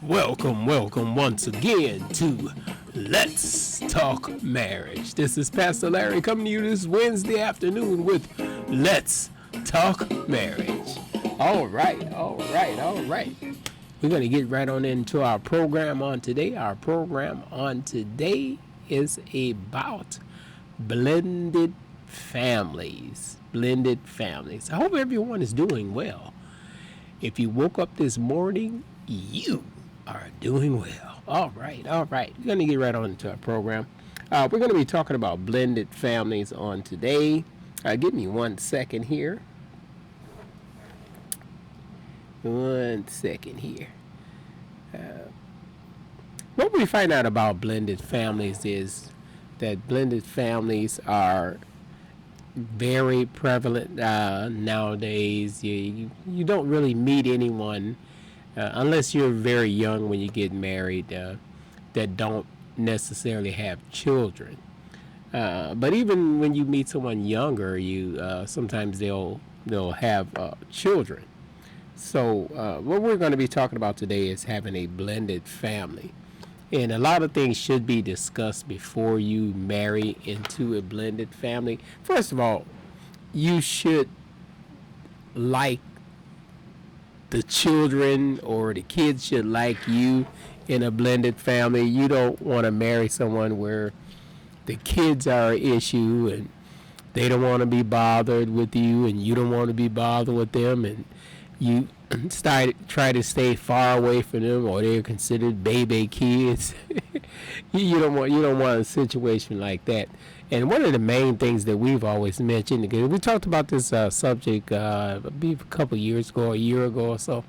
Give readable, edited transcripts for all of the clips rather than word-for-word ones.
Welcome once again to Let's Talk Marriage. This is Pastor Larry coming to you this Wednesday afternoon with Let's Talk Marriage. All right. We're going to get right on into our program on today. Our program on today is about blended families. I hope everyone is doing well. If you woke up this morning, you are doing well. All right. We're going to get right on into our program. We're going to be talking about blended families on today. Give me 1 second here. What we find out about blended families is that blended families are very prevalent nowadays. You don't really meet anyone unless you're very young when you get married that don't necessarily have children. But even when you meet someone younger, you sometimes they'll have children. So what we're going to be talking about today is having a blended family. And a lot of things should be discussed before you marry into a blended family. First of all, you should like the children, or the kids should like you in a blended family. You don't want to marry someone where the kids are an issue and they don't want to be bothered with you and you don't want to be bothered with them, and you try to stay far away from them, or they're considered baby kids. you don't want a situation like that. And one of the main things that we've always mentioned, because we talked about this subject I believe a couple years ago, a year ago or so.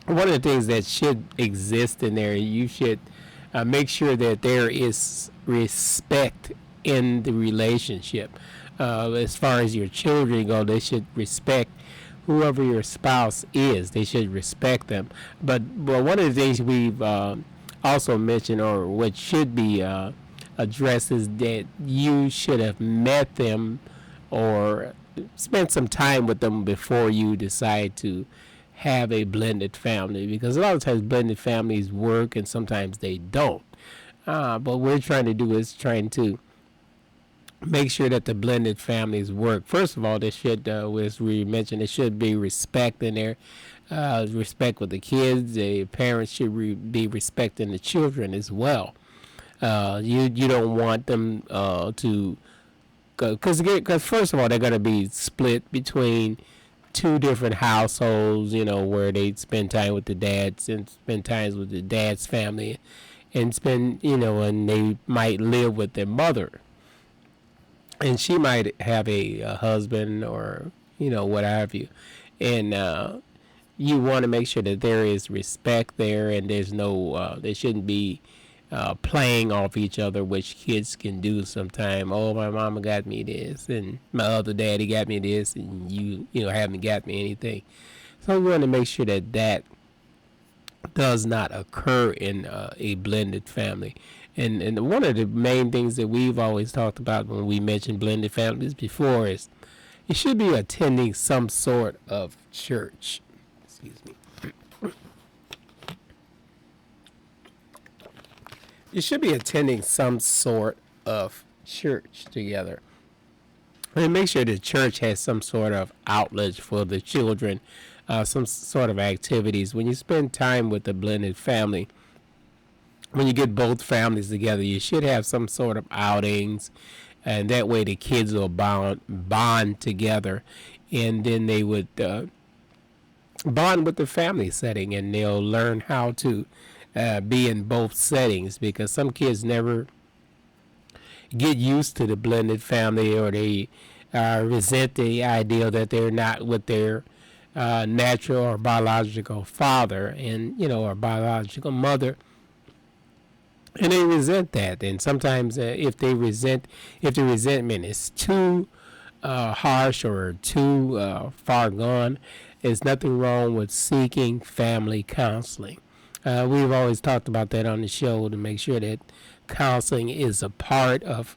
One of the things that should exist in there, you should make sure that there is respect in the relationship. As far as your children go, they should respect whoever your spouse is. They should respect them. But one of the things we've also mentioned, or what should be addressed, is that you should have met them or spent some time with them before you decide to have a blended family, because a lot of times blended families work and sometimes they don't. But what we're trying to do is trying to make sure that the blended families work. First of all, there should, as we mentioned, there should be respect in there. Respect with the kids. The parents should be respecting the children as well. You don't want them to, because first of all, they're going to be split between two different households, where they spend time with the dads and spend time with the dad's family, and and they might live with their mother. And she might have a husband, or what have you, and you want to make sure that there is respect there, and there's no there shouldn't be playing off each other, which kids can do sometime. Oh, my mama got me this, and my other daddy got me this, and you haven't got me anything. So we want to make sure that does not occur in a blended family. And one of the main things that we've always talked about when we mentioned blended families before is you should be attending some sort of church. Excuse me. You should be attending some sort of church together. And make sure the church has some sort of outlet for the children, some sort of activities. When you spend time with the blended family, when you get both families together, you should have some sort of outings, and that way the kids will bond together, and then they would bond with the family setting, and they'll learn how to be in both settings, because some kids never get used to the blended family, or they resent the idea that they're not with their natural or biological father and or biological mother. And they resent that, and sometimes if the resentment is too harsh or too far gone, there's nothing wrong with seeking family counseling. We've always talked about that on the show, to make sure that counseling is a part of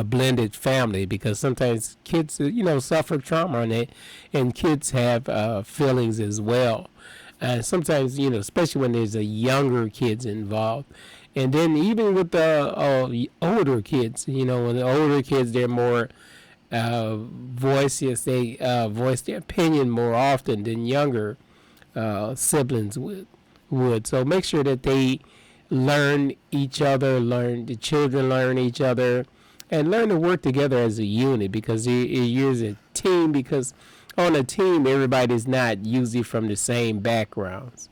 blended family, because sometimes kids, suffer trauma, and kids have feelings as well. Sometimes, especially when there's a younger kids involved. And then even with the older kids, when the older kids, they're more voices. They voice their opinion more often than younger siblings would. So make sure that they learn each other, learn the children learn each other, and learn to work together as a unit because you're a team. Because on a team, everybody's not usually from the same backgrounds,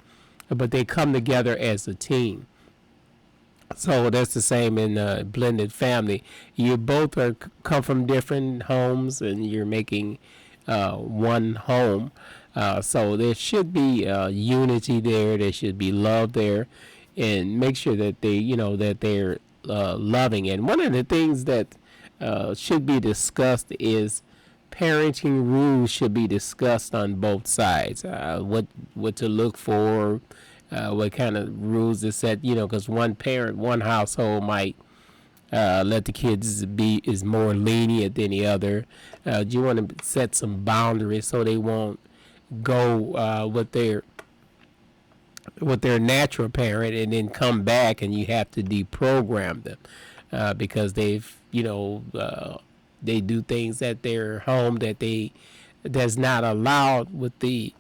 but they come together as a team. So that's the same in a blended family. You both come from different homes, and you're making one home. So there should be unity there. There should be love there, and make sure that that they're loving. And one of the things that should be discussed is parenting rules should be discussed on both sides. What to look for, what kind of rules to set. Because one parent, one household might let the kids be is more lenient than the other. You want to set some boundaries so they won't go with their natural parent and then come back and you have to deprogram them because they do things at their home that's not allowed with the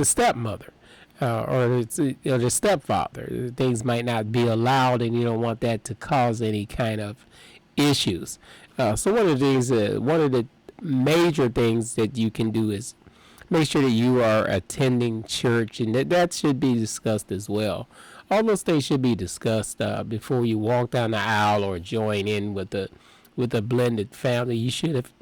stepmother or the stepfather. Things might not be allowed, and you don't want that to cause any kind of issues. So one of the major things that you can do is make sure that you are attending church, and that should be discussed as well. All those things should be discussed before you walk down the aisle or join in with a blended family. You should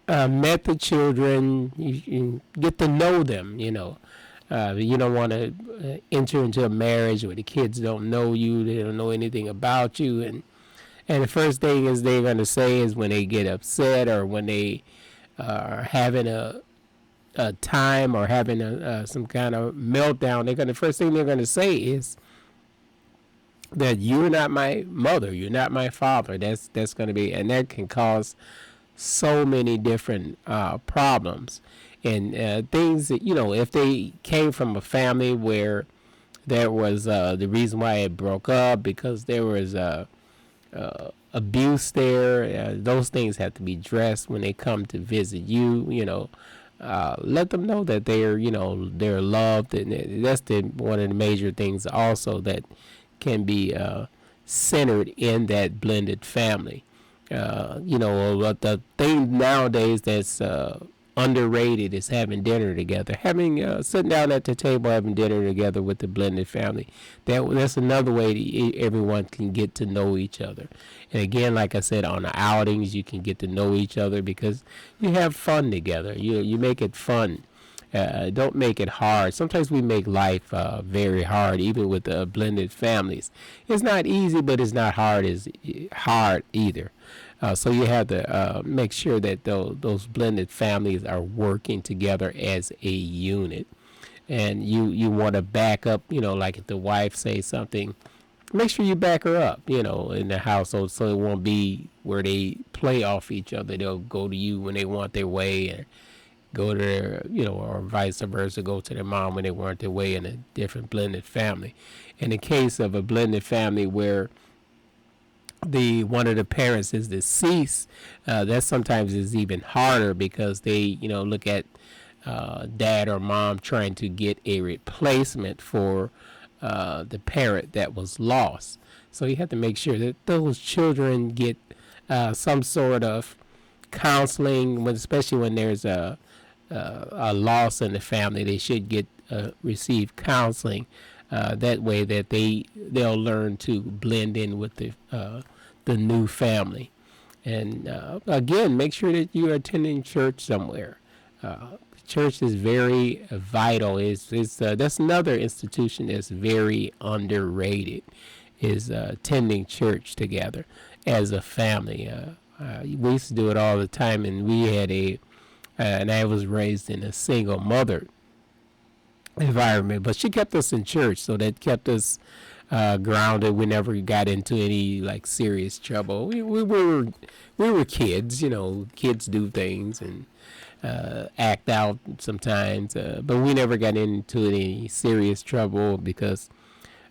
have met the children. You get to know them. You don't want to enter into a marriage where the kids don't know you. They don't know anything about you, and the first thing is they're going to say is when they get upset or when they are having a time or having some kind of meltdown, the first thing they're going to say is that you're not my mother, you're not my father. That's going to be, and that can cause so many different problems and things that if they came from a family where there was the reason why it broke up because there was abuse there. Those things have to be addressed when they come to visit you. Let them know that they're loved, and that's one of the major things also that can be centered in that blended family. But the thing nowadays that's underrated is having dinner together, sitting down at the table having dinner together with the blended family. That's another way that everyone can get to know each other. And again, like I said, on the outings you can get to know each other because you have fun together. You make it fun. Don't make it hard. Sometimes we make life very hard, even with blended families. It's not easy, but it's not hard either. So you have to make sure that those blended families are working together as a unit. And you want to back up, like if the wife says something, make sure you back her up, in the household so it won't be where they play off each other. They'll go to you when they want their way and go to their, or vice versa, go to their mom when they want their way in a different blended family. In the case of a blended family where one of the parents is deceased, that sometimes is even harder because they look at dad or mom trying to get a replacement for the parent that was lost. So you have to make sure that those children get some sort of counseling, especially when there's a loss in the family. They should receive counseling. That way that they'll learn to blend in with the new family. And again, make sure that you're attending church somewhere. Church is very vital. That's another institution that's very underrated. Is attending church together as a family. We used to do it all the time, and we had and I was raised in a single mother environment, but she kept us in church, so that kept us grounded. We never got into any serious trouble. We were kids, kids do things, and act out sometimes, but we never got into any serious trouble because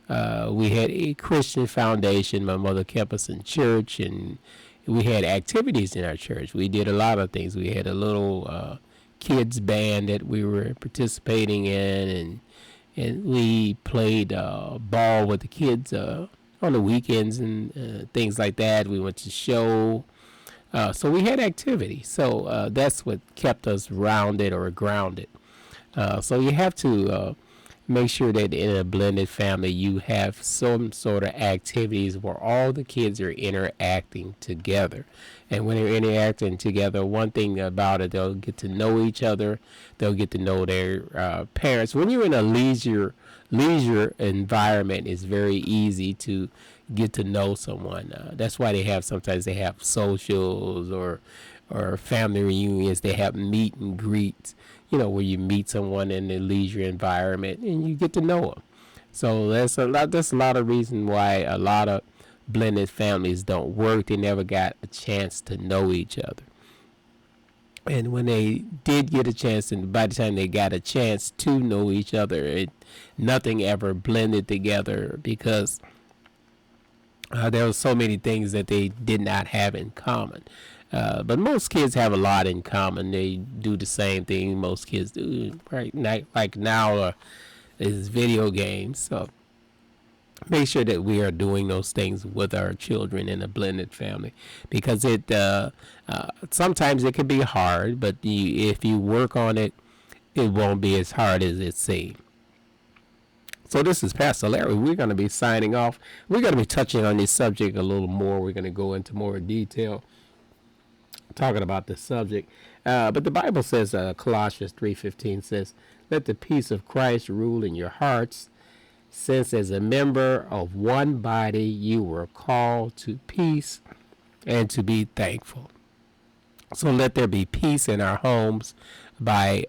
we had a Christian foundation. My mother kept us in church, and we had activities in our church. We did a lot of things. We had a little kids band that we were participating in, and we played ball with the kids on the weekends and things like that. We went to show. So we had activity. So that's what kept us rounded or grounded. So you have to make sure that in a blended family you have some sort of activities where all the kids are interacting together. And when they're interacting together, one thing about it, they'll get to know each other. They'll get to know their parents. When you're in a leisure environment, it's very easy to get to know someone. That's why sometimes they have socials or family reunions. They have meet and greets, where you meet someone in a leisure environment and you get to know them. So there's a lot of reason why a lot of blended families don't work. They never got a chance to know each other. And when they did get a chance, and by the time they got a chance to know each other, nothing ever blended together because there were so many things that they did not have in common. But most kids have a lot in common. They do the same thing most kids do. Right? Like now is video games. So make sure that we are doing those things with our children in a blended family, because it sometimes it can be hard, but if you work on it, it won't be as hard as it seems. So this is Pastor Larry. We're going to be signing off. We're going to be touching on this subject a little more. We're going to go into more detail talking about the subject. But the Bible says, Colossians 3:15 says, "Let the peace of Christ rule in your hearts, since as a member of one body you were called to peace and to be thankful." So let there be peace in our homes by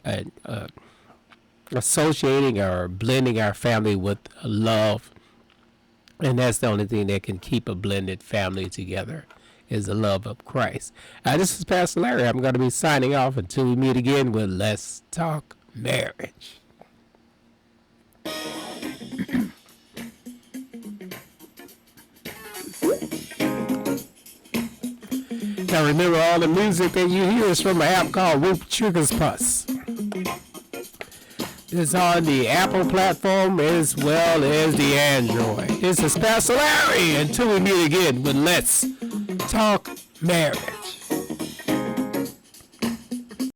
associating or blending our family with love. And that's the only thing that can keep a blended family together, is the love of Christ. This is Pastor Larry. I'm going to be signing off until we meet again with Let's Talk Marriage. Now remember, all the music that you hear is from an app called Whoop Triggers Plus. It's on the Apple platform as well as the Android. This is Pastor Larry. Until we meet again with Let's Talk Marriage.